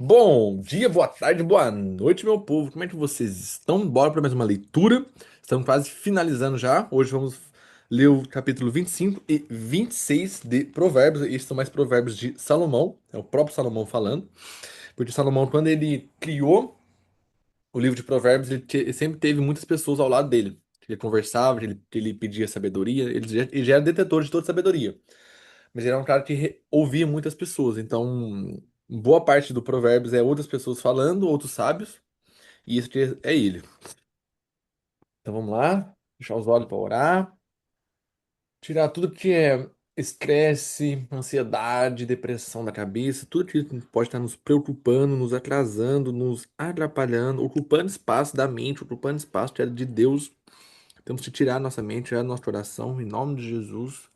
Bom dia, boa tarde, boa noite, meu povo. Como é que vocês estão? Bora para mais uma leitura. Estamos quase finalizando já. Hoje vamos ler o capítulo 25 e 26 de Provérbios. Estes são mais provérbios de Salomão. É o próprio Salomão falando. Porque Salomão, quando ele criou o livro de Provérbios, ele sempre teve muitas pessoas ao lado dele. Que ele conversava, que ele pedia sabedoria. Ele já era detetor de toda sabedoria. Mas ele era um cara que ouvia muitas pessoas. Então, boa parte do Provérbios é outras pessoas falando, outros sábios, e isso que é ele. Então vamos lá, fechar os olhos para orar, tirar tudo que é estresse, ansiedade, depressão da cabeça, tudo que pode estar nos preocupando, nos atrasando, nos atrapalhando, ocupando espaço da mente, ocupando espaço que é de Deus. Temos que tirar nossa mente, tirar nosso coração, em nome de Jesus.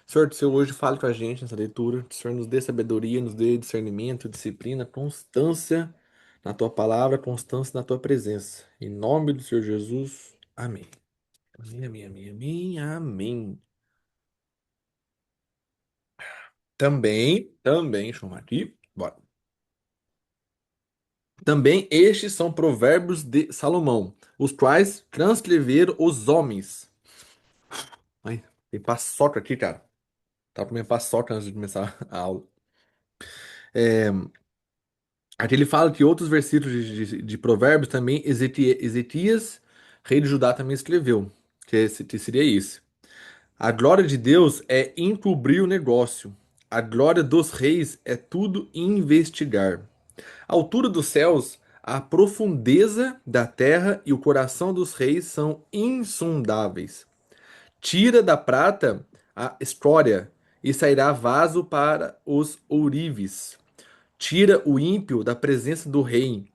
Senhor, que o Senhor hoje fale com a gente nessa leitura, que o Senhor nos dê sabedoria, nos dê discernimento, disciplina, constância na tua palavra, constância na tua presença. Em nome do Senhor Jesus. Amém. Amém, amém, amém, amém, amém. Também, deixa eu arrumar aqui. Bora. Também estes são provérbios de Salomão, os quais transcreveram os homens. Ai, tem paçoca aqui, cara. Tava comendo paçoca antes de começar a aula. É, aqui ele fala que outros versículos de Provérbios também Ezequias, rei de Judá, também escreveu, que seria isso. A glória de Deus é encobrir o negócio. A glória dos reis é tudo investigar. A altura dos céus, a profundeza da terra e o coração dos reis são insondáveis. Tira da prata a escória e sairá vaso para os ourives. Tira o ímpio da presença do rei,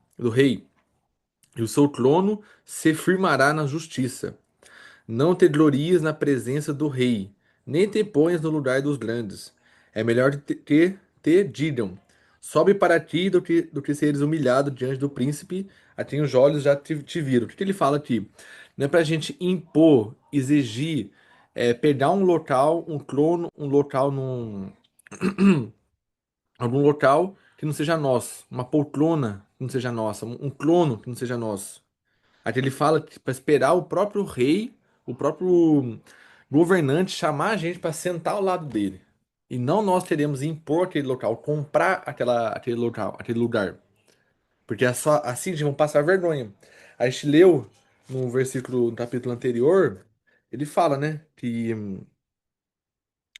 e o seu trono se firmará na justiça. Não te glories na presença do rei, nem te ponhas no lugar dos grandes. É melhor que te digam: sobe para ti do que seres humilhado diante do príncipe, a quem os olhos já te viram. O que ele fala aqui? Não é para a gente impor, exigir, pegar um local, um trono, um local algum local que não seja nosso, uma poltrona que não seja nossa, um trono que não seja nosso. Aqui ele fala para esperar o próprio rei, o próprio governante chamar a gente para sentar ao lado dele. E não nós queremos impor aquele local, comprar aquele local, aquele lugar. Porque é só assim a gente vai passar vergonha. A gente leu no versículo, no capítulo anterior, ele fala, né, que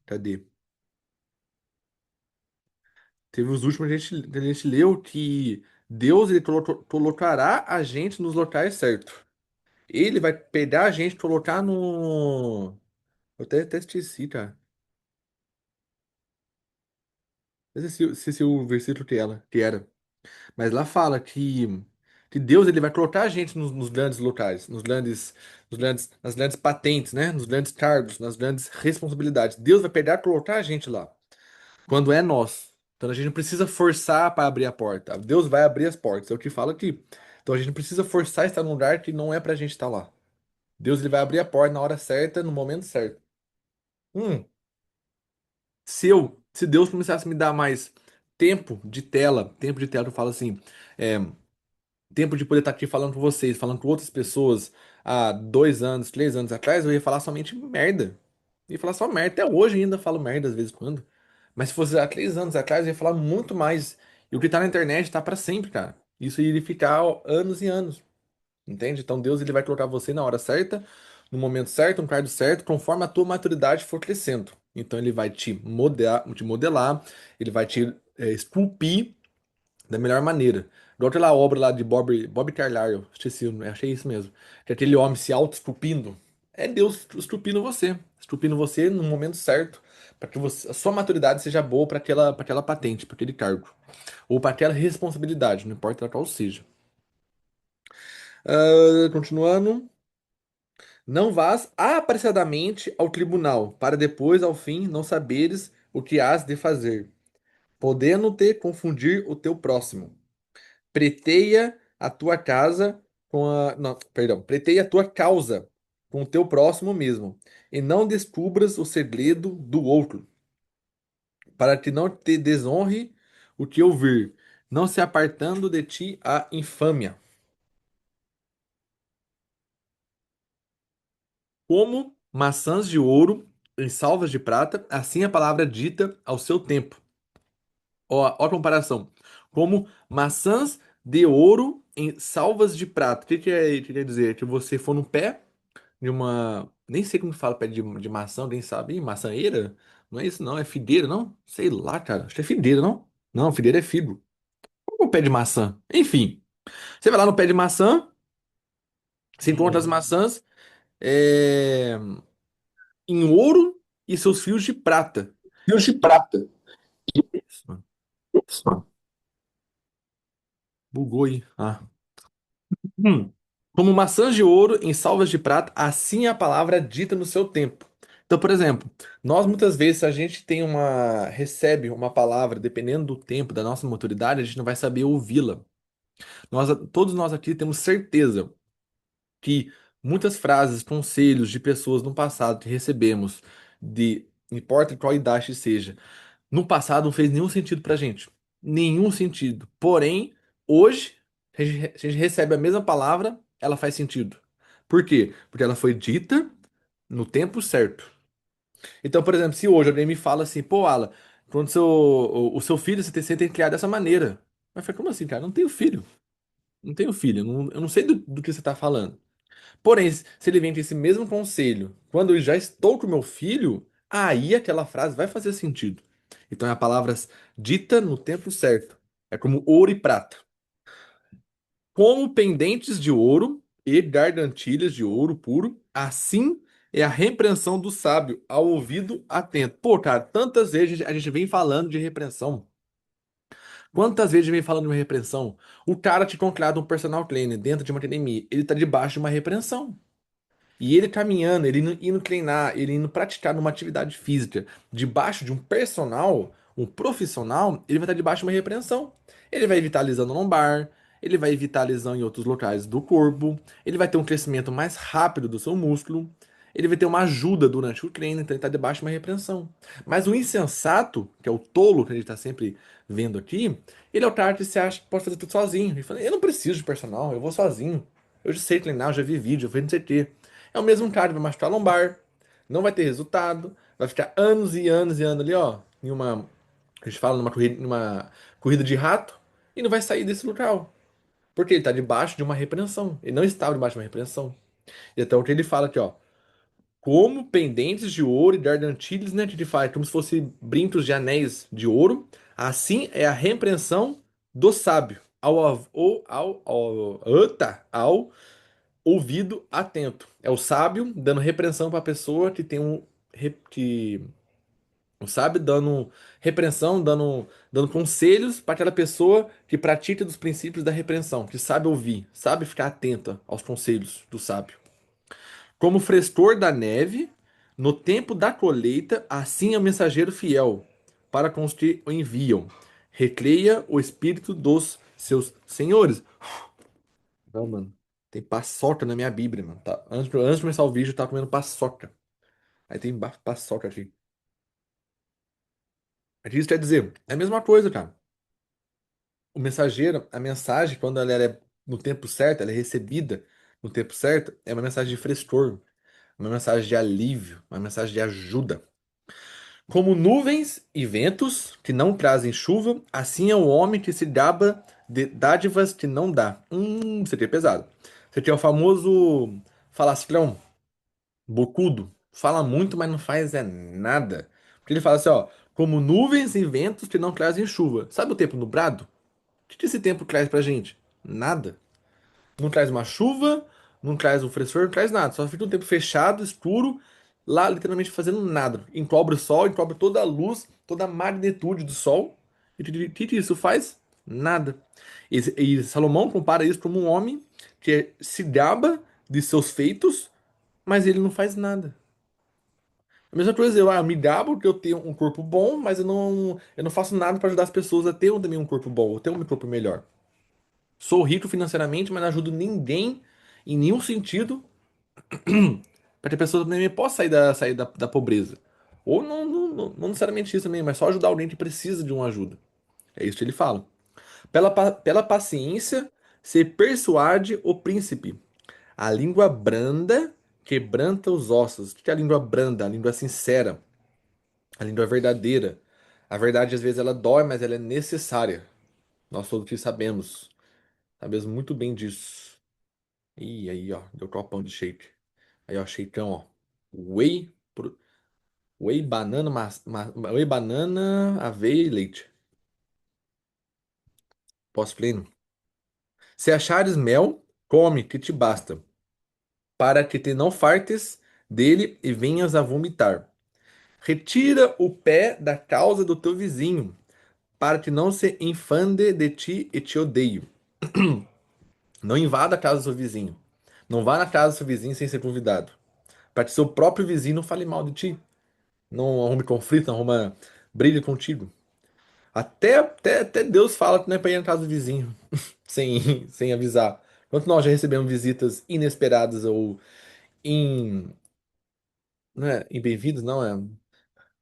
cadê? Teve os últimos que a gente leu que Deus ele colocará a gente nos locais certos. Ele vai pegar a gente e colocar no. Eu até esqueci, cara. Eu esqueci o versículo que era. Mas lá fala que Deus ele vai colocar a gente nos grandes locais, nas grandes patentes, né? Nos grandes cargos, nas grandes responsabilidades. Deus vai pegar e colocar a gente lá. Quando é nós. Então a gente não precisa forçar para abrir a porta. Deus vai abrir as portas. É o que fala aqui. Então a gente não precisa forçar a estar num lugar que não é pra gente estar lá. Deus ele vai abrir a porta na hora certa, no momento certo. Hum, se Deus começasse a me dar mais tempo de tela, eu falo assim, é, tempo de poder estar aqui falando com vocês, falando com outras pessoas há 2 anos, 3 anos atrás, eu ia falar somente merda. Eu ia falar só merda. Até hoje ainda falo merda às vezes quando. Mas se fosse há 3 anos atrás, eu ia falar muito mais. E o que tá na internet tá pra sempre, cara. Isso iria ficar anos e anos. Entende? Então Deus ele vai colocar você na hora certa, no momento certo, no cargo certo, conforme a tua maturidade for crescendo. Então ele vai te modelar, ele vai te esculpir da melhor maneira. Igual aquela obra lá de Bob Carlyle, esqueci, achei isso mesmo. Que aquele homem se auto-esculpindo. É Deus esculpindo você no momento certo, para que a sua maturidade seja boa para aquela patente, para aquele cargo, ou para aquela responsabilidade, não importa qual seja. Continuando. Não vás apressadamente ao tribunal, para depois, ao fim, não saberes o que has de fazer, podendo te confundir o teu próximo. Preteia a tua casa com a. Não, perdão. Preteia a tua causa com o teu próximo mesmo, e não descubras o segredo do outro, para que não te desonre o que ouvir. não se apartando de ti a infâmia. Como maçãs de ouro em salvas de prata, assim a palavra é dita ao seu tempo. Ó a comparação. Como maçãs de ouro em salvas de prata. Que quer dizer? Que você for no pé de uma. Nem sei como fala pé de maçã, alguém sabe? Ih, maçãeira? Não é isso, não. É fideira, não? Sei lá, cara. Acho que é fideira, não? Não, fideira é figo. Como é o pé de maçã? Enfim. Você vai lá no pé de maçã, você encontra as maçãs em ouro e seus fios de prata. Fios de prata. Isso, mano. Bugou aí. Ah. Hum. Como maçãs de ouro em salvas de prata, assim é a palavra é dita no seu tempo. Então, por exemplo, nós muitas vezes a gente recebe uma palavra, dependendo do tempo, da nossa maturidade, a gente não vai saber ouvi-la. Todos nós aqui temos certeza que muitas frases, conselhos de pessoas no passado que recebemos, não importa qual idade que seja, no passado não fez nenhum sentido pra gente. Nenhum sentido. Porém, hoje, a gente recebe a mesma palavra, ela faz sentido. Por quê? Porque ela foi dita no tempo certo. Então, por exemplo, se hoje alguém me fala assim, pô, Alan, quando o seu filho, você tem que criar dessa maneira. Mas foi como assim, cara? Não tenho filho. Não tenho filho. Eu não sei do que você tá falando. Porém, se ele vem com esse mesmo conselho, quando eu já estou com meu filho, aí aquela frase vai fazer sentido. Então é a palavra dita no tempo certo. É como ouro e prata. Como pendentes de ouro e gargantilhas de ouro puro, assim é a repreensão do sábio ao ouvido atento. Pô, cara, tantas vezes a gente vem falando de repreensão. Quantas vezes a gente vem falando de uma repreensão? O cara te contrata um personal trainer dentro de uma academia, ele tá debaixo de uma repreensão. E ele caminhando, ele indo treinar, ele indo praticar numa atividade física debaixo de um personal, um profissional, ele vai estar debaixo de uma repreensão. Ele vai evitar lesão no lombar, ele vai evitar lesão em outros locais do corpo, ele vai ter um crescimento mais rápido do seu músculo, ele vai ter uma ajuda durante o treino, então ele está debaixo de uma repreensão. Mas o insensato, que é o tolo que a gente está sempre vendo aqui, ele é o cara que se acha que pode fazer tudo sozinho. Ele fala, eu não preciso de personal, eu vou sozinho. Eu já sei treinar, eu já vi vídeo, eu vi não sei o quê. É o mesmo cara que vai machucar a lombar, não vai ter resultado, vai ficar anos e anos e anos ali, ó, a gente fala numa corrida de rato, e não vai sair desse local. Porque ele tá debaixo de uma repreensão. Ele não estava debaixo de uma repreensão. Então, o que ele fala aqui, ó, como pendentes de ouro e gargantilhos, né, que ele fala, como se fossem brincos de anéis de ouro, assim é a repreensão do sábio ao ouvido atento. É o sábio dando repreensão para a pessoa que tem que o sábio dando repreensão, dando conselhos para aquela pessoa que pratica dos princípios da repreensão, que sabe ouvir, sabe ficar atenta aos conselhos do sábio. Como o frescor da neve, no tempo da colheita, assim é o mensageiro fiel para com os que o enviam. Recreia o espírito dos seus senhores. Não, mano. Tem paçoca na minha Bíblia, mano. Tá? Antes de começar o vídeo, eu tava comendo paçoca. Aí tem paçoca aqui. Aqui isso quer dizer, é a mesma coisa, cara. O mensageiro, a mensagem, quando ela é no tempo certo, ela é recebida no tempo certo, é uma mensagem de frescor, uma mensagem de alívio, uma mensagem de ajuda. Como nuvens e ventos que não trazem chuva, assim é o homem que se gaba de dádivas que não dá. Isso aqui é pesado. Isso aqui é o famoso falastrão. Bocudo. Fala muito, mas não faz é nada. Porque ele fala assim, ó, como nuvens e ventos que não trazem chuva. Sabe o tempo nublado? O que esse tempo traz pra gente? Nada. Não traz uma chuva, não traz um frescor, não traz nada. Só fica um tempo fechado, escuro, lá literalmente fazendo nada. Encobre o sol, encobre toda a luz, toda a magnitude do sol. E o que isso faz? Nada. E Salomão compara isso como um homem que se gaba de seus feitos, mas ele não faz nada. A mesma coisa, eu me gabo porque eu tenho um corpo bom, mas eu não faço nada para ajudar as pessoas a ter também um corpo bom, ou ter um corpo melhor. Sou rico financeiramente, mas não ajudo ninguém em nenhum sentido para que a pessoa também possa sair da pobreza. Ou não necessariamente isso também, mas só ajudar alguém que precisa de uma ajuda. É isso que ele fala. Pela paciência se persuade o príncipe. A língua branda quebranta os ossos. O que é a língua branda? A língua sincera, a língua verdadeira. A verdade, às vezes, ela dói, mas ela é necessária. Nós todos que sabemos. Sabemos muito bem disso. Ih, aí, ó, deu copão de shake. Aí, ó, shakeão, ó. Whey, whey banana, whey banana, aveia e leite. Pós-pleno. Se achares mel, come, que te basta, para que te não fartes dele e venhas a vomitar. Retira o pé da causa do teu vizinho, para que não se infande de ti e te odeie. Não invada a casa do seu vizinho. Não vá na casa do seu vizinho sem ser convidado. Para que seu próprio vizinho não fale mal de ti. Não arrume conflito, não arruma briga contigo. Até Deus fala que não é para ir na casa do vizinho sem avisar. Quanto nós já recebemos visitas inesperadas ou não é bem-vindas, não é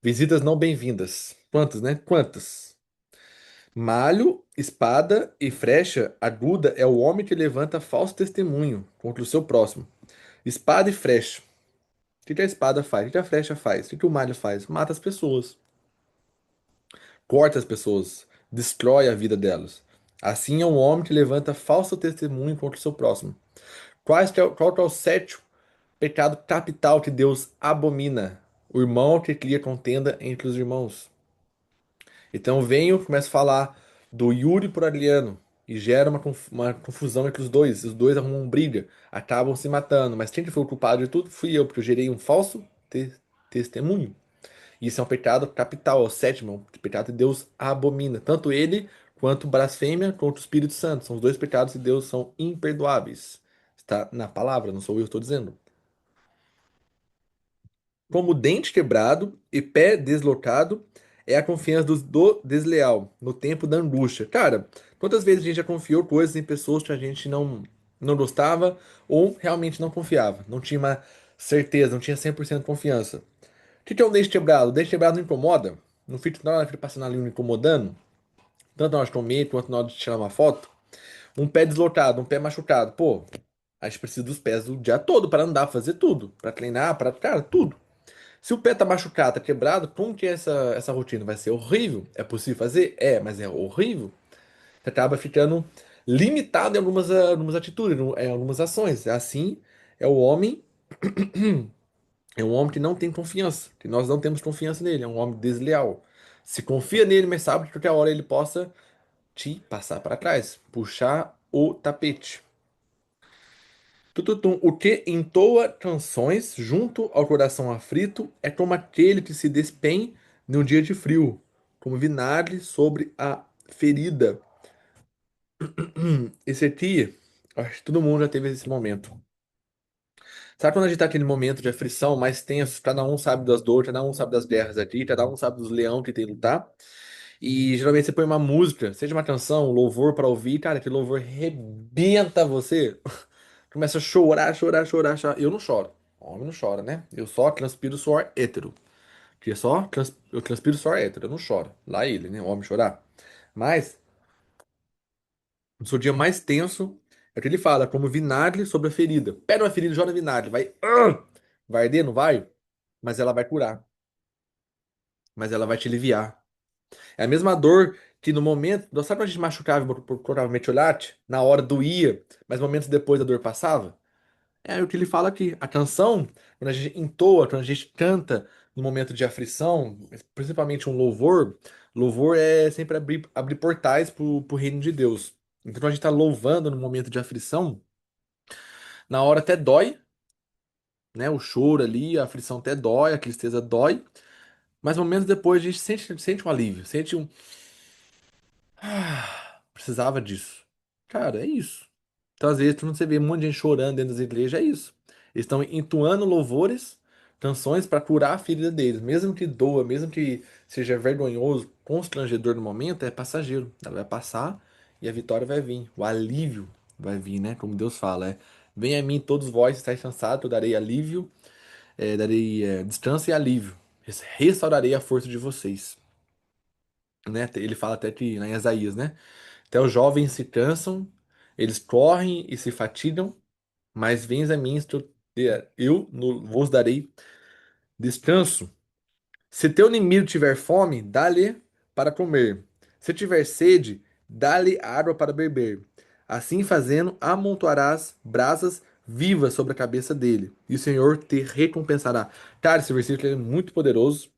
visitas não bem-vindas. Quantas, né? Quantas? Malho, espada e flecha aguda é o homem que levanta falso testemunho contra o seu próximo. Espada e flecha. O que que a espada faz? O que que a flecha faz? O que que o malho faz? Mata as pessoas, corta as pessoas, destrói a vida delas. Assim é um homem que levanta falso testemunho contra o seu próximo. Qual que é o sétimo pecado capital que Deus abomina? O irmão que cria contenda entre os irmãos. Então venho, começo a falar do Yuri por Adriano e gera uma confusão entre os dois. Os dois arrumam briga, acabam se matando. Mas quem que foi o culpado de tudo fui eu, porque eu gerei um falso testemunho. Isso é um pecado capital, é o sétimo, é um pecado que Deus abomina. Tanto ele quanto blasfêmia contra o Espírito Santo. São os dois pecados que Deus são imperdoáveis. Está na palavra, não sou eu que estou dizendo. Como dente quebrado e pé deslocado é a confiança do desleal no tempo da angústia. Cara, quantas vezes a gente já confiou coisas em pessoas que a gente não gostava ou realmente não confiava? Não tinha uma certeza, não tinha 100% de confiança. O que é um dente quebrado? O dente quebrado não incomoda? Não fica na hora que ele passa na linha incomodando? Tanto na hora de comer quanto na hora de tirar uma foto? Um pé deslocado, um pé machucado. Pô, a gente precisa dos pés o dia todo para andar, fazer tudo. Para treinar, para, cara, tudo. Se o pé tá machucado, tá quebrado, como que é essa rotina? Vai ser horrível. É possível fazer? É, mas é horrível. Você acaba ficando limitado em algumas atitudes, em algumas ações. Assim, é o homem, é um homem que não tem confiança, que nós não temos confiança nele, é um homem desleal. Se confia nele, mas sabe que qualquer hora ele possa te passar para trás, puxar o tapete. Tututum, o que entoa canções junto ao coração aflito é como aquele que se despém num dia de frio, como vinagre sobre a ferida. Esse aqui, acho que todo mundo já teve esse momento. Sabe quando a gente tá naquele momento de aflição mais tenso, cada um sabe das dores, cada um sabe das guerras aqui, cada um sabe dos leões que tem que lutar? E geralmente você põe uma música, seja uma canção, um louvor pra ouvir, cara, que louvor rebenta você. Começa a chorar, chorar, chorar, chorar. Eu não choro. Homem não chora, né? Eu só transpiro suor hétero. Que é eu transpiro suor hétero, eu não choro. Lá ele, né? O homem chorar. Mas, no seu dia mais tenso, é o que ele fala, como vinagre sobre a ferida. Pega uma ferida e joga vinagre. Vai. Vai arder, não vai? Mas ela vai curar. Mas ela vai te aliviar. É a mesma dor que no momento. Sabe quando a gente machucava e colocava metiolate? Na hora doía, mas momentos depois a dor passava? É o que ele fala aqui. A canção, quando a gente entoa, quando a gente canta no momento de aflição, principalmente um louvor, louvor é sempre abrir portais pro reino de Deus. Então, quando a gente está louvando no momento de aflição, na hora até dói, né? O choro ali, a aflição até dói, a tristeza dói, mas momentos depois a gente sente um alívio, sente um. Precisava disso. Cara, é isso. Então, às vezes, quando você vê um monte de gente chorando dentro das igrejas, é isso. Eles estão entoando louvores, canções para curar a ferida deles. Mesmo que doa, mesmo que seja vergonhoso, constrangedor no momento, é passageiro. Ela vai passar e a vitória vai vir. O alívio vai vir, né? Como Deus fala, é. Venha a mim todos vós que estáis cansados, eu darei alívio, darei descanso e alívio. Restaurarei a força de vocês. Né? Ele fala até que, lá em Isaías, né? Até os jovens se cansam, eles correm e se fatigam, mas vens a mim, vos darei descanso. Se teu inimigo tiver fome, dá-lhe para comer. Se tiver sede, dá-lhe água para beber. Assim fazendo, amontoarás brasas vivas sobre a cabeça dele, e o Senhor te recompensará. Cara, esse versículo é muito poderoso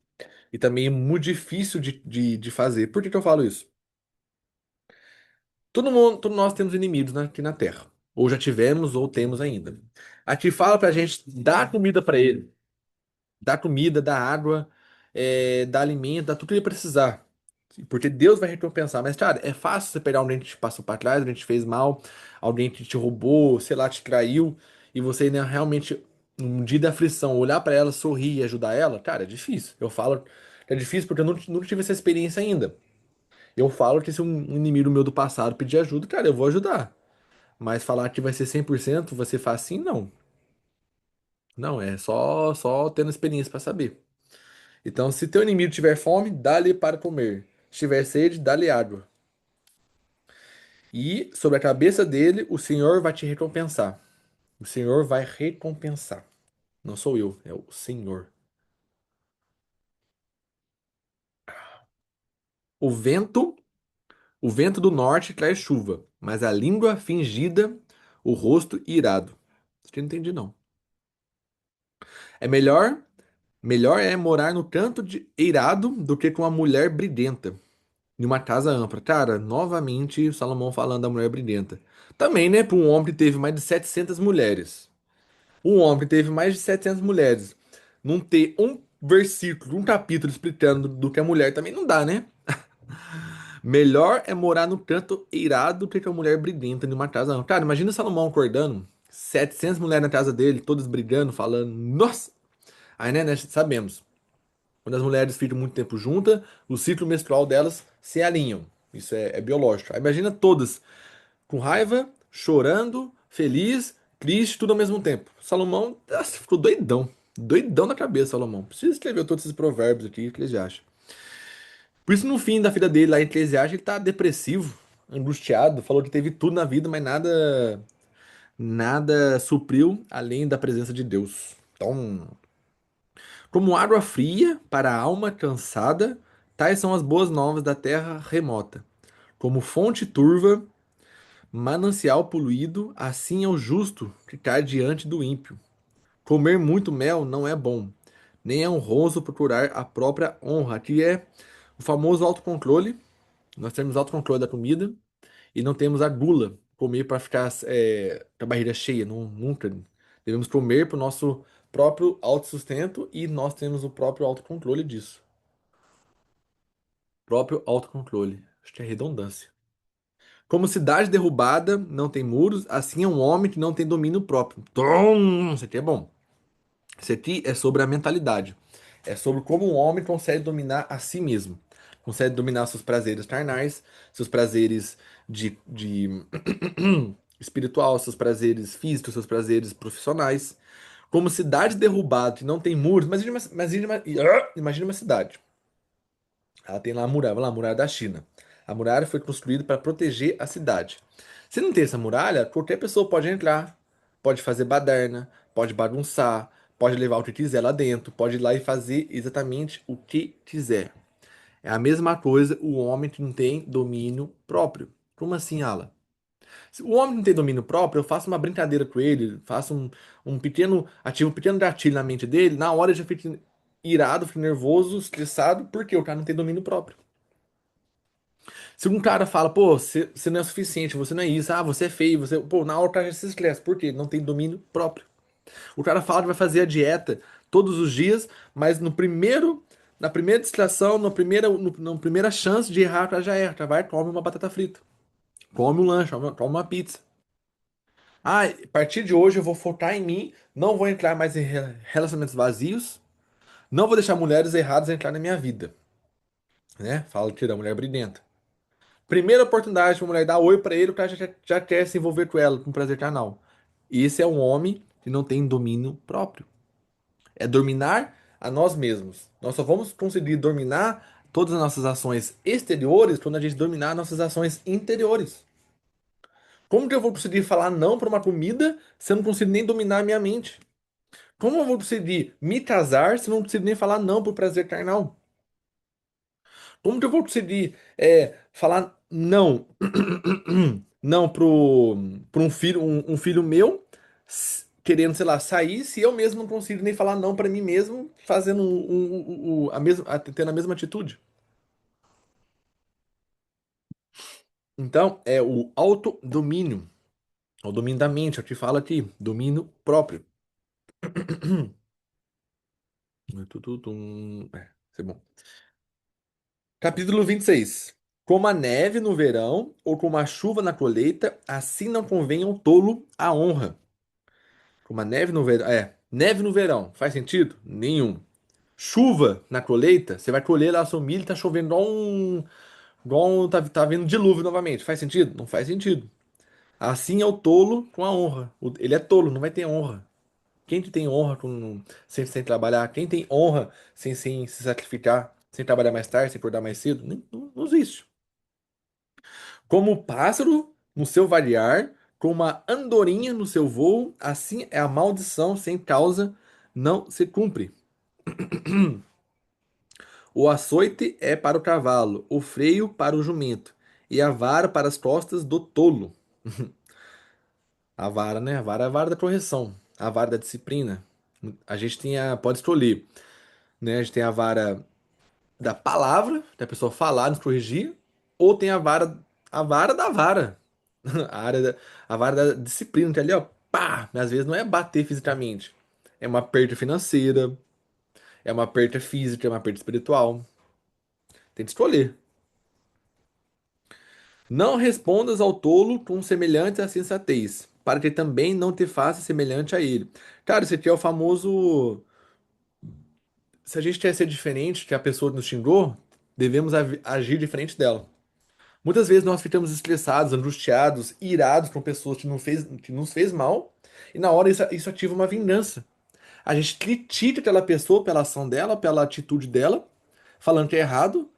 e também é muito difícil de fazer. Por que que eu falo isso? Todo mundo, todos nós temos inimigos aqui na Terra. Ou já tivemos, ou temos ainda. Aqui fala pra gente dar comida pra ele. Dar comida, dar água, dar alimento, dar tudo que ele precisar. Porque Deus vai recompensar. Mas, cara, é fácil você pegar alguém que te passou pra trás, alguém que te fez mal, alguém que te roubou, sei lá, te traiu, e você, né, realmente, num dia de aflição, olhar pra ela, sorrir e ajudar ela. Cara, é difícil. Eu falo que é difícil porque eu nunca tive essa experiência ainda. Eu falo que se um inimigo meu do passado pedir ajuda, cara, eu vou ajudar. Mas falar que vai ser 100%, vai ser facinho, não. Não, é só tendo experiência pra saber. Então, se teu inimigo tiver fome, dá-lhe para comer. Se tiver sede, dá-lhe água. E sobre a cabeça dele, o Senhor vai te recompensar. O Senhor vai recompensar. Não sou eu, é o Senhor. O vento, o vento do norte traz chuva, mas a língua fingida, o rosto irado. Isso que eu não entendi, não. É melhor é morar no canto de eirado do que com uma mulher bridenta, em uma casa ampla. Cara, novamente, Salomão falando da mulher brilhanta. Também, né, para um homem que teve mais de 700 mulheres. Um homem que teve mais de 700 mulheres. Não ter um versículo, um capítulo explicando do que a mulher também não dá, né? Melhor é morar no canto eirado do que com a mulher brilhanta em uma casa ampla. Cara, imagina Salomão acordando, 700 mulheres na casa dele, todas brigando, falando, nossa! Aí, né, sabemos. Quando as mulheres ficam muito tempo juntas, o ciclo menstrual delas se alinham. Isso é biológico. Aí imagina todas com raiva, chorando, feliz, triste, tudo ao mesmo tempo. Salomão nossa, ficou doidão. Doidão na cabeça, Salomão. Precisa escrever todos esses provérbios aqui, Eclesiastes. Por isso, no fim da vida dele, lá em Eclesiastes, ele tá depressivo, angustiado, falou que teve tudo na vida, mas nada supriu além da presença de Deus. Então, como água fria para a alma cansada, tais são as boas novas da terra remota. Como fonte turva, manancial poluído, assim é o justo que cai diante do ímpio. Comer muito mel não é bom, nem é honroso procurar a própria honra. Aqui é o famoso autocontrole. Nós temos autocontrole da comida e não temos a gula, comer para ficar com a barriga cheia. Nunca. Devemos comer para o nosso próprio autossustento e nós temos o próprio autocontrole disso. Próprio autocontrole. Acho que é redundância. Como cidade derrubada não tem muros, assim é um homem que não tem domínio próprio. Tom, isso aqui é bom. Isso aqui é sobre a mentalidade. É sobre como um homem consegue dominar a si mesmo. Consegue dominar seus prazeres carnais, seus prazeres de espiritual, seus prazeres físicos, seus prazeres profissionais. Como cidade derrubada que não tem muros, imagine uma cidade. Ela tem lá a muralha, vamos lá, a muralha da China. A muralha foi construída para proteger a cidade. Se não tem essa muralha, qualquer pessoa pode entrar, pode fazer baderna, pode bagunçar, pode levar o que quiser lá dentro, pode ir lá e fazer exatamente o que quiser. É a mesma coisa o homem que não tem domínio próprio. Como assim, Ala? Se o homem não tem domínio próprio, eu faço uma brincadeira com ele, faço ativo um pequeno gatilho na mente dele, na hora ele já fica irado, fica nervoso, estressado, porque o cara não tem domínio próprio. Se um cara fala, pô, você não é suficiente, você não é isso, você é feio, você. Pô, na hora o cara já se estressa. Por quê? Não tem domínio próprio. O cara fala que vai fazer a dieta todos os dias, mas na primeira distração, na primeira chance de errar, o cara já erra. O cara vai, come uma batata frita, come um lanche, come uma pizza. Ah, a partir de hoje eu vou focar em mim, não vou entrar mais em relacionamentos vazios, não vou deixar mulheres erradas entrar na minha vida, né? Fala que da mulher brilhante. Primeira oportunidade que uma mulher dá oi pra ele, o cara já quer se envolver com ela, com prazer carnal. E esse é um homem que não tem domínio próprio. É dominar a nós mesmos. Nós só vamos conseguir dominar todas as nossas ações exteriores quando a gente dominar nossas ações interiores. Como que eu vou conseguir falar não para uma comida se eu não consigo nem dominar a minha mente? Como eu vou conseguir me casar se eu não consigo nem falar não pro prazer carnal? Como que eu vou conseguir falar não, não pro um filho meu querendo, sei lá, sair se eu mesmo não consigo nem falar não para mim mesmo, fazendo a mesma, tendo a mesma atitude? Então, é o autodomínio, é o domínio da mente, é o que fala aqui, domínio próprio. Isso é bom. Capítulo 26. Como a neve no verão ou como a chuva na colheita, assim não convém ao tolo a honra. Como a neve no verão. Neve no verão. Faz sentido? Nenhum. Chuva na colheita, você vai colher lá seu milho, tá chovendo tá vindo dilúvio novamente. Faz sentido? Não faz sentido. Assim é o tolo com a honra. Ele é tolo, não vai ter honra. Quem que tem honra sem trabalhar? Quem tem honra sem se sacrificar? Sem trabalhar mais tarde, sem acordar mais cedo? Não existe. Como o pássaro no seu variar, como a andorinha no seu voo, assim é a maldição sem causa, não se cumpre. O açoite é para o cavalo, o freio para o jumento, e a vara para as costas do tolo. A vara, né? A vara da correção, a vara da disciplina. A gente pode escolher, né? A gente tem a vara da palavra, da pessoa falar, nos corrigir, ou tem a vara da vara. A área a vara da disciplina, que ali, ó, pá! Às vezes não é bater fisicamente. É uma perda financeira, é uma perda física, é uma perda espiritual. Tem que escolher. Não respondas ao tolo com semelhante à sensatez, para que também não te faça semelhante a ele. Cara, esse aqui é o famoso. Se a gente quer ser diferente, que a pessoa nos xingou, devemos agir diferente dela. Muitas vezes nós ficamos estressados, angustiados, irados com pessoas que nos fez mal, e na hora isso ativa uma vingança. A gente critica aquela pessoa pela ação dela, pela atitude dela, falando que é errado.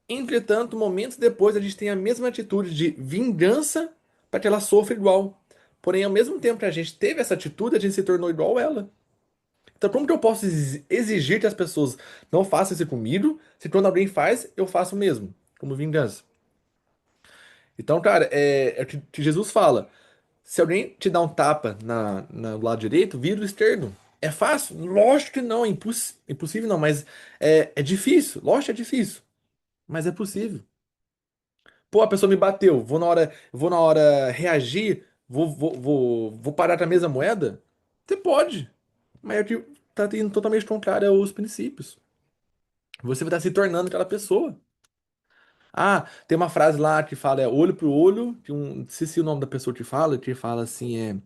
Entretanto, momentos depois, a gente tem a mesma atitude de vingança para que ela sofra igual. Porém, ao mesmo tempo que a gente teve essa atitude, a gente se tornou igual a ela. Então, como que eu posso exigir que as pessoas não façam isso comigo, se quando alguém faz, eu faço o mesmo, como vingança? Então, cara, é o que Jesus fala. Se alguém te dá um tapa do lado direito, vira o esquerdo. É fácil? Lógico que não, impossível não, mas é difícil. Lógico que é difícil, mas é possível. Pô, a pessoa me bateu, vou na hora reagir, vou parar com a mesma moeda? Você pode, mas é que tá indo totalmente contrário aos princípios. Você vai estar se tornando aquela pessoa. Ah, tem uma frase lá que fala olho por olho, não sei se o nome da pessoa que fala assim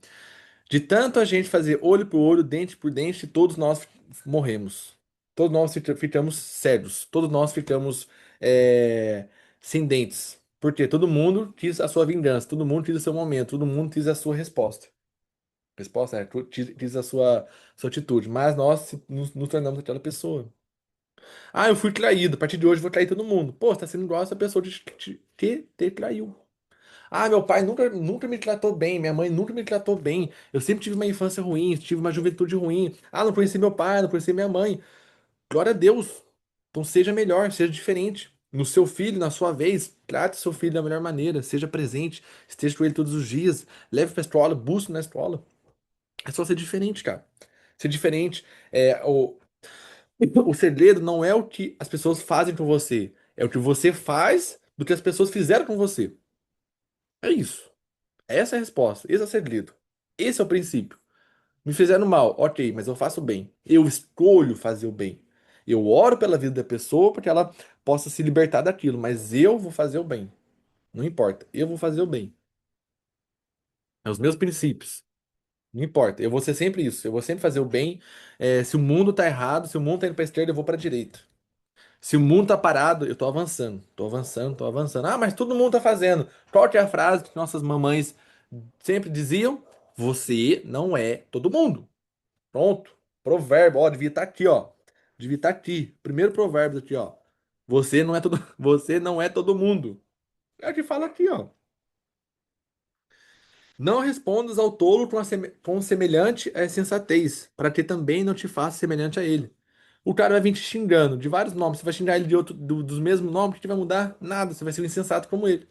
de tanto a gente fazer olho por olho, dente por dente, todos nós morremos. Todos nós ficamos cegos. Todos nós ficamos é, sem dentes. Porque todo mundo quis a sua vingança, todo mundo quis o seu momento, todo mundo quis a sua resposta. Resposta é, quis a sua atitude. Mas nós nos tornamos aquela pessoa. Ah, eu fui traído. A partir de hoje eu vou trair todo mundo. Pô, você tá sendo igual essa pessoa que te traiu. Ah, meu pai nunca me tratou bem, minha mãe nunca me tratou bem. Eu sempre tive uma infância ruim, tive uma juventude ruim. Ah, não conheci meu pai, não conheci minha mãe. Glória a Deus. Então seja melhor, seja diferente. No seu filho, na sua vez, trate seu filho da melhor maneira, seja presente, esteja com ele todos os dias, leve pra escola, busque na escola. É só ser diferente, cara. Ser diferente. O segredo não é o que as pessoas fazem com você, é o que você faz do que as pessoas fizeram com você. É isso. Essa é a resposta. Esse é o segredo. Esse é o princípio. Me fizeram mal, ok, mas eu faço o bem. Eu escolho fazer o bem. Eu oro pela vida da pessoa para que ela possa se libertar daquilo, mas eu vou fazer o bem. Não importa, eu vou fazer o bem. É os meus princípios. Não importa, eu vou ser sempre isso. Eu vou sempre fazer o bem. Se o mundo tá errado, se o mundo tá indo pra esquerda, eu vou pra direita. Se o mundo tá parado, eu tô avançando. Tô avançando, tô avançando. Ah, mas todo mundo tá fazendo. Qual que é a frase que nossas mamães sempre diziam? Você não é todo mundo. Pronto. Provérbio, ó, devia estar aqui, ó. Devia estar aqui. Primeiro provérbio aqui, ó. Você não é todo, você não é todo mundo. É o que fala aqui, ó. Não respondas ao tolo com semelhante sensatez, para que também não te faça semelhante a ele. O cara vai vir te xingando de vários nomes. Você vai xingar ele de outro, dos mesmos nomes, que vai mudar nada. Você vai ser um insensato como ele.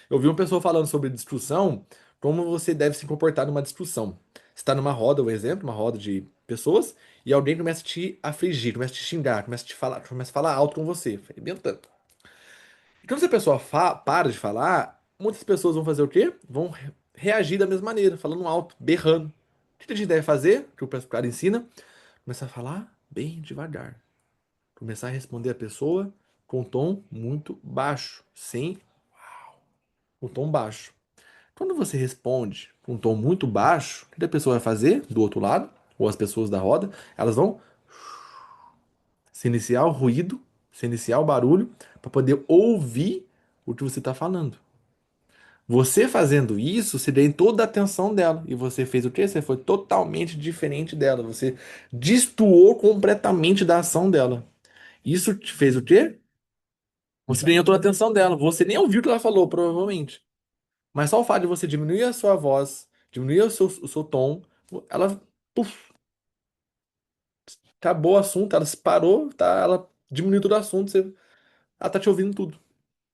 Eu vi uma pessoa falando sobre discussão, como você deve se comportar numa discussão. Você está numa roda, um exemplo, uma roda de pessoas, e alguém começa a te afligir, começa a te xingar, começa a te falar, começa a falar alto com você, arrebentando. E quando essa pessoa para de falar, muitas pessoas vão fazer o quê? Vão reagir da mesma maneira, falando alto, berrando. O que a gente deve fazer? Que o cara ensina? Começar a falar bem devagar. Começar a responder a pessoa com um tom muito baixo, sem o tom baixo. Quando você responde com um tom muito baixo, o que a pessoa vai fazer do outro lado, ou as pessoas da roda, elas vão se iniciar o ruído, se iniciar o barulho, para poder ouvir o que você está falando. Você fazendo isso, você deu toda a atenção dela. E você fez o quê? Você foi totalmente diferente dela. Você destoou completamente da ação dela. Isso te fez o quê? Você ganhou toda a atenção dela. Você nem ouviu o que ela falou, provavelmente. Mas só o fato de você diminuir a sua voz, diminuir o seu tom, ela, puf, acabou o assunto, ela se parou, tá? Ela diminuiu todo o assunto, ela tá te ouvindo tudo.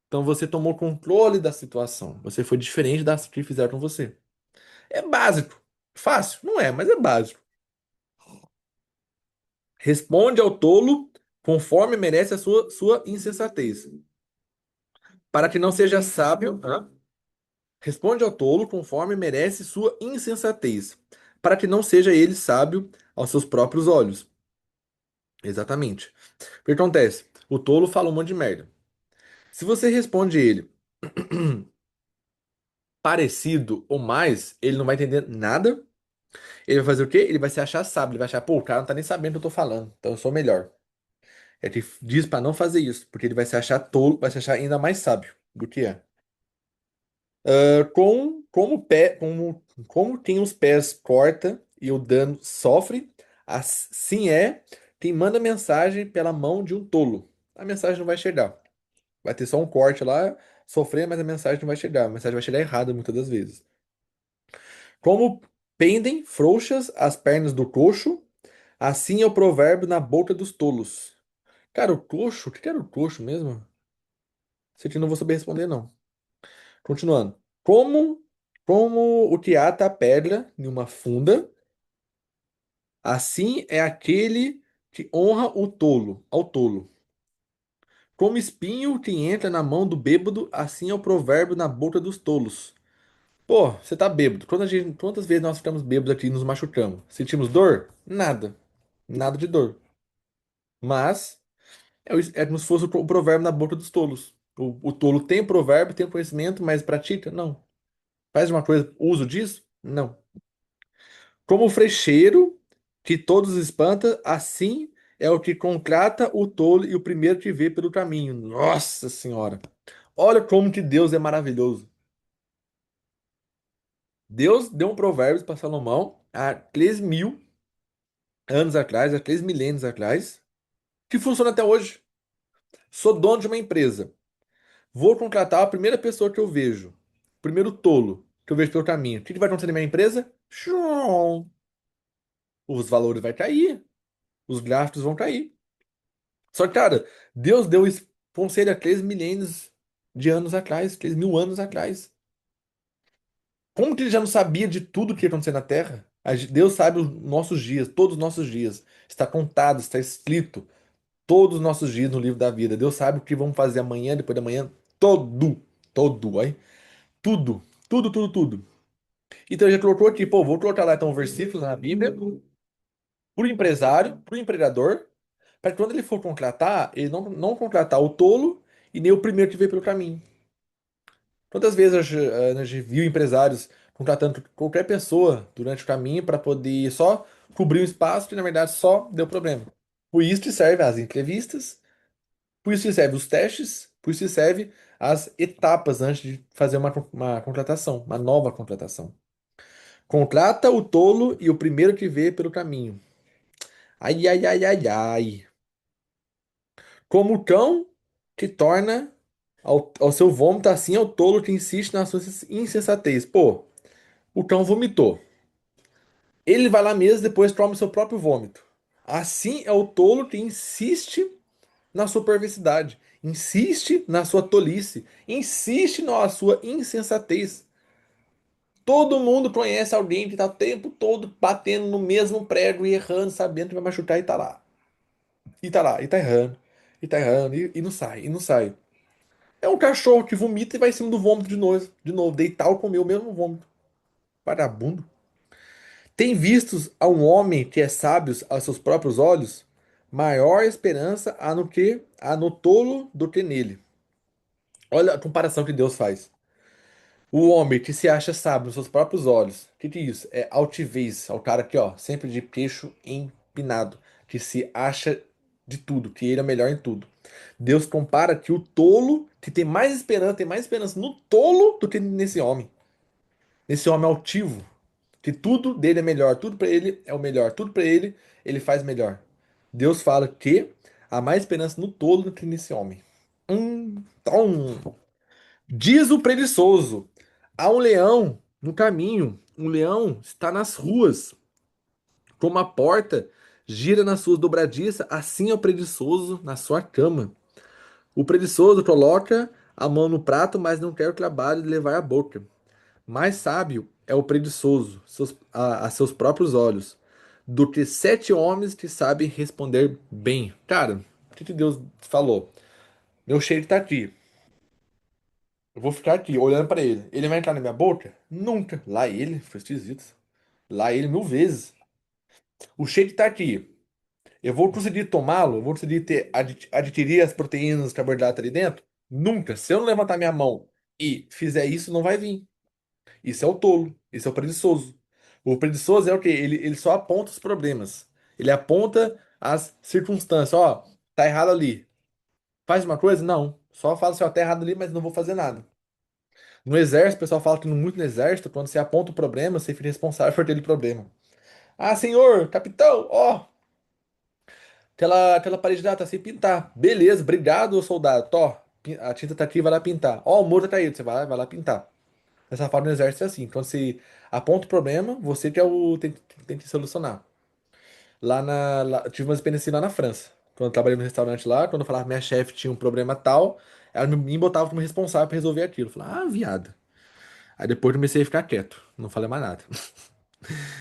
Então você tomou controle da situação. Você foi diferente das que fizeram com você. É básico. Fácil? Não é, mas é básico. Responde ao tolo conforme merece a sua insensatez. Para que não seja sábio. Responde ao tolo conforme merece sua insensatez. Para que não seja ele sábio aos seus próprios olhos. Exatamente. O que acontece? O tolo fala um monte de merda. Se você responde ele parecido ou mais, ele não vai entender nada. Ele vai fazer o quê? Ele vai se achar sábio. Ele vai achar, pô, o cara não tá nem sabendo o que eu tô falando. Então eu sou melhor. Ele diz pra não fazer isso, porque ele vai se achar tolo, vai se achar ainda mais sábio do que é. Como quem os pés corta e o dano sofre, assim é quem manda mensagem pela mão de um tolo. A mensagem não vai chegar. Vai ter só um corte lá, sofrer, mas a mensagem não vai chegar. A mensagem vai chegar errada muitas das vezes. Como pendem frouxas as pernas do coxo, assim é o provérbio na boca dos tolos. Cara, o coxo, o que era o coxo mesmo? Isso aqui eu não vou saber responder, não. Continuando. Como o que ata a pedra em uma funda, assim é aquele que honra o tolo, ao tolo. Como espinho que entra na mão do bêbado, assim é o provérbio na boca dos tolos. Pô, você tá bêbado. Quantas vezes nós ficamos bêbados aqui e nos machucamos? Sentimos dor? Nada. Nada de dor. Mas é como se fosse o provérbio na boca dos tolos. O tolo tem o provérbio, tem o conhecimento, mas pratica? Não. Faz uma coisa, uso disso? Não. Como o frecheiro que todos espanta, assim é o que contrata o tolo e o primeiro que vê pelo caminho. Nossa Senhora! Olha como que Deus é maravilhoso. Deus deu um provérbio para Salomão há 3.000 anos atrás, há 3 milênios atrás, que funciona até hoje. Sou dono de uma empresa. Vou contratar a primeira pessoa que eu vejo. O primeiro tolo que eu vejo pelo caminho. O que que vai acontecer na minha empresa? Tchum! Os valores vão cair. Os gráficos vão cair. Só que, cara, Deus deu esse conselho há 3 milênios de anos atrás, 3.000 anos atrás. Como que ele já não sabia de tudo que ia acontecer na Terra? Deus sabe os nossos dias, todos os nossos dias. Está contado, está escrito todos os nossos dias no livro da vida. Deus sabe o que vamos fazer amanhã, depois da manhã, todo, aí. Tudo, tudo, tudo, tudo. Então ele já colocou aqui, pô, vou colocar lá então um versículo na Bíblia pro empresário, pro empregador, para que quando ele for contratar, ele não contratar o tolo e nem o primeiro que veio pelo caminho. Quantas vezes a gente viu empresários contratando qualquer pessoa durante o caminho para poder só cobrir um espaço que na verdade só deu problema. Por isso que serve as entrevistas, por isso que serve os testes, por isso que serve as etapas antes de fazer uma contratação, uma nova contratação. Contrata o tolo e o primeiro que vê pelo caminho. Ai, ai, ai, ai, ai. Como o cão te torna ao seu vômito, assim é o tolo que insiste na sua insensatez. Pô, o cão vomitou. Ele vai lá mesmo, depois toma o seu próprio vômito. Assim é o tolo que insiste na sua perversidade, insiste na sua tolice, insiste na sua insensatez. Todo mundo conhece alguém que tá o tempo todo batendo no mesmo prego e errando, sabendo que vai machucar e tá lá. E tá lá, e tá errando, e não sai, e não sai. É um cachorro que vomita e vai em cima do vômito de novo, deitar ou comer o mesmo vômito. Vagabundo. Tem vistos a um homem que é sábio aos seus próprios olhos? Maior esperança há no tolo do que nele. Olha a comparação que Deus faz. O homem que se acha sábio nos seus próprios olhos. O que que é isso? É altivez. É o cara aqui, ó, sempre de queixo empinado. Que se acha de tudo, que ele é o melhor em tudo. Deus compara que o tolo, que tem mais esperança no tolo do que nesse homem. Nesse homem altivo, que tudo dele é melhor, tudo pra ele é o melhor, tudo pra ele ele faz melhor. Deus fala que há mais esperança no tolo do que nesse homem. Então, diz o preguiçoso: há um leão no caminho, um leão está nas ruas, como a porta gira nas suas dobradiças, assim é o preguiçoso na sua cama. O preguiçoso coloca a mão no prato, mas não quer o trabalho de levar à boca. Mais sábio é o preguiçoso a seus próprios olhos, do que sete homens que sabem responder bem. Cara, o que que Deus falou? Meu cheiro tá aqui. Eu vou ficar aqui olhando pra ele. Ele vai entrar na minha boca? Nunca. Lá ele, foi esquisito. Lá ele mil vezes. O shake tá aqui. Eu vou conseguir tomá-lo? Eu vou conseguir adquirir as proteínas, carboidrato ali dentro? Nunca. Se eu não levantar minha mão e fizer isso, não vai vir. Isso é o tolo. Isso é o preguiçoso. O preguiçoso é o quê? Ele só aponta os problemas. Ele aponta as circunstâncias. Ó, tá errado ali. Faz uma coisa? Não. Só fala assim, ó, tá errado ali, mas não vou fazer nada. No exército, o pessoal fala que muito no exército, quando você aponta o problema, você fica responsável por aquele problema. Ah, senhor, capitão, ó, aquela parede lá tá sem pintar. Beleza, obrigado, soldado. Tó, a tinta tá aqui, vai lá pintar. Ó, o muro tá caído, você vai lá pintar. Essa forma no exército é assim. Quando você aponta o problema, você que é tem que solucionar. Eu tive uma experiência assim lá na França. Quando eu trabalhei no restaurante lá, quando eu falava que minha chefe tinha um problema tal, ela me botava como responsável pra resolver aquilo. Eu falava, ah, viado. Aí depois eu comecei a ficar quieto, não falei mais nada.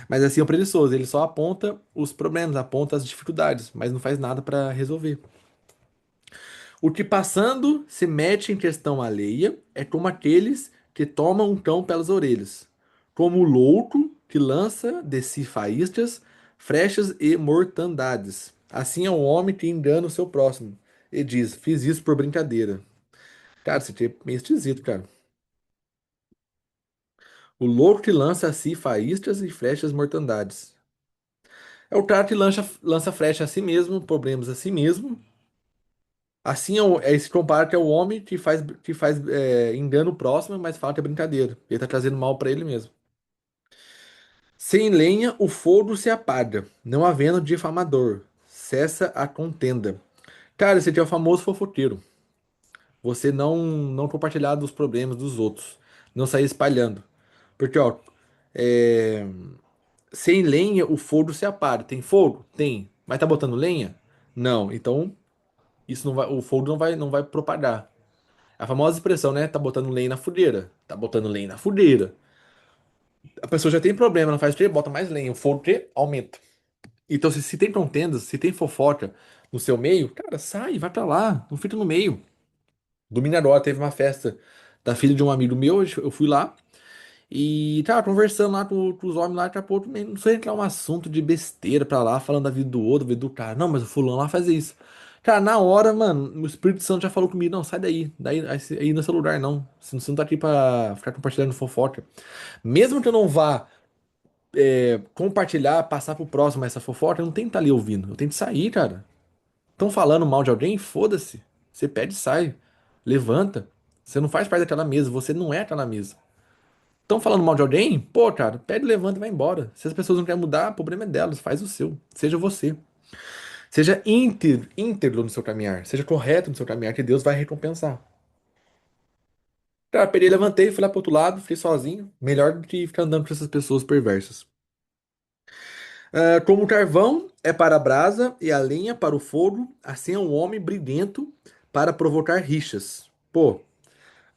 Mas assim é o preguiçoso, ele só aponta os problemas, aponta as dificuldades, mas não faz nada pra resolver. O que passando se mete em questão alheia é como aqueles que tomam um cão pelas orelhas, como o louco que lança de si faíscas, frechas e mortandades. Assim é o homem que engana o seu próximo e diz: fiz isso por brincadeira. Cara, isso aqui é meio esquisito, cara. O louco que lança a si faíscas e frechas mortandades. É o cara que lança flecha a si mesmo, problemas a si mesmo. Assim é esse compara que é o homem que faz engana o próximo, mas fala que é brincadeira. Ele tá trazendo mal pra ele mesmo. Sem lenha, o fogo se apaga, não havendo difamador. Cessa a contenda. Cara, esse aqui é o famoso fofoqueiro. Você não compartilhar dos problemas dos outros. Não sair espalhando. Porque, ó, é, sem lenha, o fogo se apaga. Tem fogo? Tem. Mas tá botando lenha? Não. Então, isso não vai, o fogo não vai propagar. A famosa expressão, né? Tá botando lenha na fogueira. Tá botando lenha na fogueira. A pessoa já tem problema, não faz o quê? Bota mais lenha. O fogo o quê? Aumenta. Então, se tem contendas, se tem fofoca no seu meio, cara, sai, vai pra lá. Não fica no meio. Domingo agora teve uma festa da filha de um amigo meu. Eu fui lá. E tava conversando lá com os homens lá, daqui a pouco não sei entrar um assunto de besteira pra lá, falando da vida do outro, da vida do cara. Não, mas o fulano lá faz isso. Cara, na hora, mano, o Espírito Santo já falou comigo, não, sai daí, aí no seu lugar, não. Você não tá aqui pra ficar compartilhando fofoca. Mesmo que eu não vá compartilhar, passar pro próximo essa fofoca, eu não tenho que estar ali ouvindo. Eu tenho que sair, cara. Estão falando mal de alguém? Foda-se. Você pede e sai. Levanta. Você não faz parte daquela mesa, você não é aquela mesa. Estão falando mal de alguém? Pô, cara, pede, levanta e vai embora. Se as pessoas não querem mudar, o problema é delas, faz o seu. Seja você. Seja íntegro no seu caminhar. Seja correto no seu caminhar, que Deus vai recompensar. Cara, peguei, levantei, fui lá pro outro lado, fiquei sozinho. Melhor do que ficar andando com essas pessoas perversas. Como o carvão é para a brasa e a lenha para o fogo, assim é um homem brilhento para provocar rixas. Pô,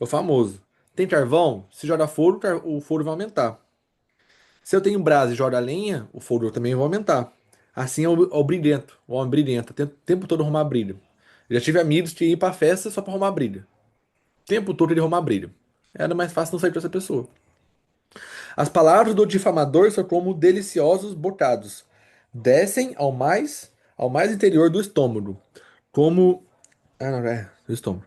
é o famoso. Tem carvão? Se jogar fogo, o fogo vai aumentar. Se eu tenho brasa e jogo a lenha, o fogo também vai aumentar. Assim é o brilhento, o homem brilhento, o tempo todo arrumar brilho. Eu já tive amigos que iam pra festa só pra arrumar brilho. O tempo todo ele arrumar brilho. Era mais fácil não sair com essa pessoa. As palavras do difamador são como deliciosos bocados. Descem ao mais interior do estômago. Como. Ah, não, é, do estômago.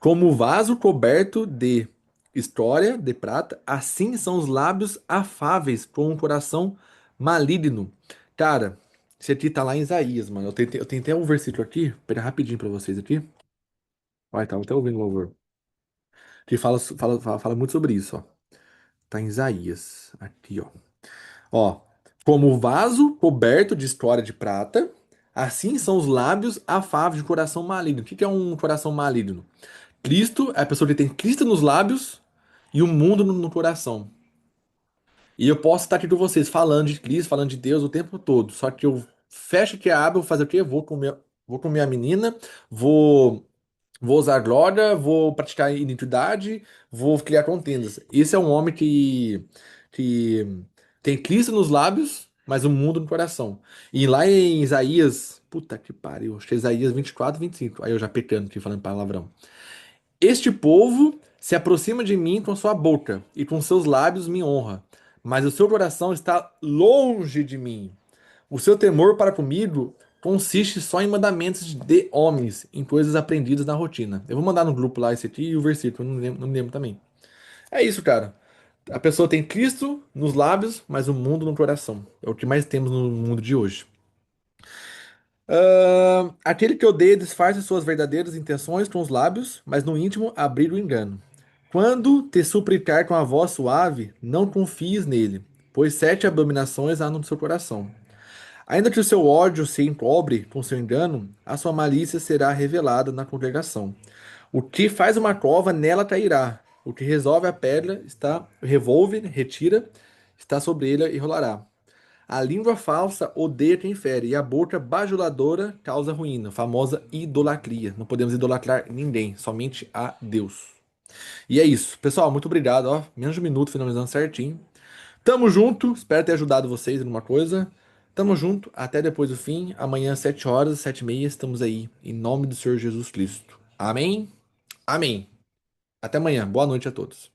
Como vaso coberto de história de prata, assim são os lábios afáveis com um coração maligno. Cara, esse aqui tá lá em Isaías, mano. Eu tenho até um versículo aqui, pera rapidinho pra vocês aqui. Vai, tava até ouvindo o louvor. Que fala muito sobre isso, ó. Tá em Isaías. Aqui, ó. Ó, como vaso coberto de história de prata, assim são os lábios afáveis de coração maligno. O que que é um coração maligno? Cristo é a pessoa que tem Cristo nos lábios e o mundo no coração. E eu posso estar aqui com vocês falando de Cristo, falando de Deus o tempo todo. Só que eu fecho que a aba, vou fazer o quê? Vou comer a menina, vou vou usar droga, vou praticar iniquidade, vou criar contendas. Esse é um homem que tem Cristo nos lábios, mas o mundo no coração. E lá em Isaías, puta que pariu, acho que é Isaías 24, 25. Aí eu já pecando aqui falando palavrão. Este povo se aproxima de mim com sua boca e com seus lábios me honra, mas o seu coração está longe de mim. O seu temor para comigo consiste só em mandamentos de homens, em coisas aprendidas na rotina. Eu vou mandar no grupo lá esse aqui e o versículo, não me lembro também. É isso, cara. A pessoa tem Cristo nos lábios, mas o mundo no coração. É o que mais temos no mundo de hoje. Aquele que odeia disfarça suas verdadeiras intenções com os lábios, mas no íntimo abriga o engano. Quando te suplicar com a voz suave, não confies nele, pois sete abominações há no seu coração. Ainda que o seu ódio se encobre com seu engano, a sua malícia será revelada na congregação. O que faz uma cova, nela cairá. O que resolve a pedra, revolve, retira, está sobre ele e rolará. A língua falsa odeia quem fere, e a boca bajuladora causa ruína, famosa idolatria. Não podemos idolatrar ninguém, somente a Deus. E é isso. Pessoal, muito obrigado, ó. Menos de um minuto, finalizando certinho. Tamo junto, espero ter ajudado vocês em alguma coisa. Tamo junto, até depois do fim. Amanhã, 7 horas, 7h30, estamos aí. Em nome do Senhor Jesus Cristo. Amém? Amém. Até amanhã. Boa noite a todos.